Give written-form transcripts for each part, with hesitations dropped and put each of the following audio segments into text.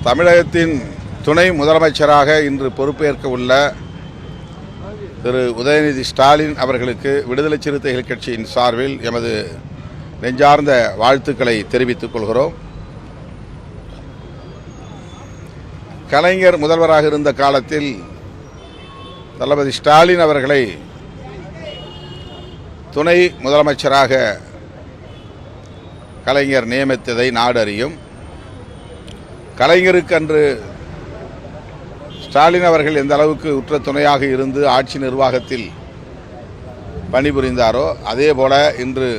தமிழகத்தின் துணை முதலமைச்சராக இன்று பொறுப்பேற்க உள்ள திரு உதயநிதி ஸ்டாலின் அவர்களுக்கு விடுதலை சிறுத்தைகள் கட்சியின் சார்பில் எமது நெஞ்சார்ந்த வாழ்த்துக்களை தெரிவித்துக் கொள்கிறோம். கலைஞர் முதல்வராக இருந்த காலத்தில் தளபதி ஸ்டாலின் அவர்களை துணை முதலமைச்சராக கலைஞர் நியமித்ததை நாடு அறியும். கலைஞருக்கு அன்று ஸ்டாலின் அவர்கள் எந்த அளவுக்கு உற்ற துணையாக இருந்து ஆட்சி நிர்வாகத்தில் பணிபுரிந்தாரோ அதேபோல இன்று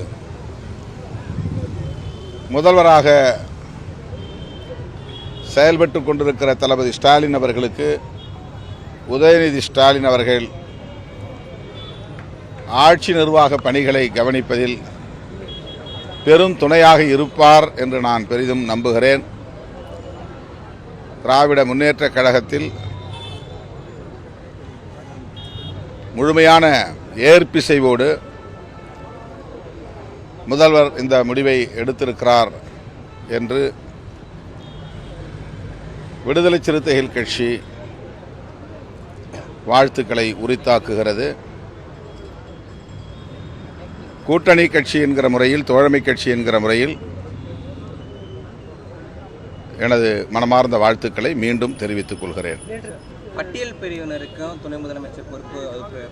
முதல்வராக செயல்பட்டு கொண்டிருக்கிற தளபதி ஸ்டாலின் அவர்களுக்கு உதயநிதி ஸ்டாலின் அவர்கள் ஆட்சி நிர்வாக பணிகளை கவனிப்பதில் பெரும் துணையாக இருப்பார் என்று நான் பெரிதும் நம்புகிறேன். திராவிட முன்னேற்றக் கழகத்தில் முழுமையான ஏற்பிசைவோடு முதல்வர் இந்த முடிவை எடுத்திருக்கிறார் என்று விடுதலை சிறுத்தைகள் கட்சி வாழ்த்துக்களை உரித்தாக்குகிறது. கூட்டணி கட்சி என்கிற முறையில், தோழமை கட்சி என்கிற முறையில் எனது மனமார்ந்த வாழ்த்துக்களை மீண்டும் தெரிவித்துக் கொள்கிறேன். பட்டியல் பிரிவினருக்கும் துணை முதலமைச்சர் பொறுப்பு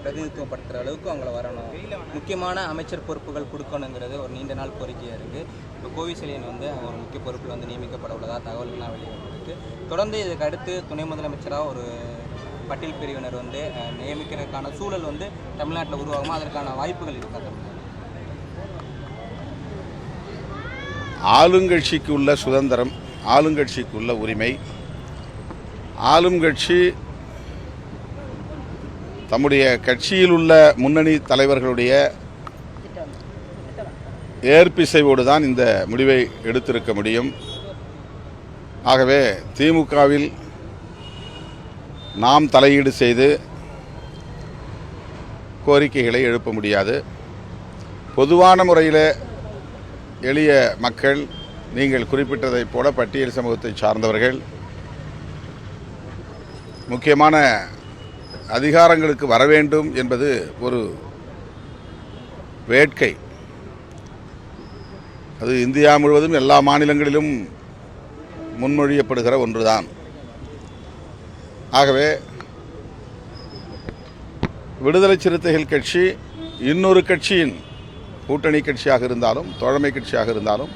பிரதிநிதித்துவப்படுத்துகிற அளவுக்கு அவங்கள வரணும், முக்கியமான அமைச்சர் பொறுப்புகள் கொடுக்கணுங்கிறது ஒரு நீண்ட நாள் கோரிக்கையாக இருக்குது. இப்போ கோவிசெலியன் ஒரு முக்கிய பொறுப்பில் நியமிக்கப்பட உள்ளதாக தகவல்கள்லாம் வெளியிட்டிருக்கு. தொடர்ந்து இதுக்கு அடுத்து துணை முதலமைச்சராக ஒரு பட்டியல் பிரிவினர் நியமிக்கிறதுக்கான சூழல் தமிழ்நாட்டில் உருவாகுமா? அதற்கான வாய்ப்புகள் இருக்காது? ஆளுங்கட்சிக்கு உள்ள சுதந்திரம், ஆளுங்கட்சிக்கு உள்ள உரிமை, ஆளும் கட்சி தம்முடைய கட்சியில் உள்ள முன்னணி தலைவர்களுடைய ஏற்பிசைவோடு தான் இந்த முடிவை எடுத்திருக்க முடியும். ஆகவே திமுகவில் நாம் தலையீடு செய்து கோரிக்கைகளை எழுப்ப முடியாது. பொதுவான முறையில் எளிய மக்கள், நீங்கள் குறிப்பிட்டதைப் போல பட்டியல் சமூகத்தை சார்ந்தவர்கள் முக்கியமான அதிகாரங்களுக்கு வர வேண்டும் என்பது ஒரு வேட்கை. அது இந்தியா முழுவதும் எல்லா மாநிலங்களிலும் முன்மொழியப்படுகிற ஒன்றுதான். ஆகவே விடுதலை சிறுத்தைகள் கட்சி இன்னொரு கட்சியின் கூட்டணி கட்சியாக இருந்தாலும், தோழமை கட்சியாக இருந்தாலும்,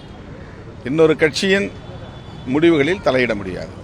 இன்னொரு கட்சியின் முடிவுகளில் தலையிட முடியாது.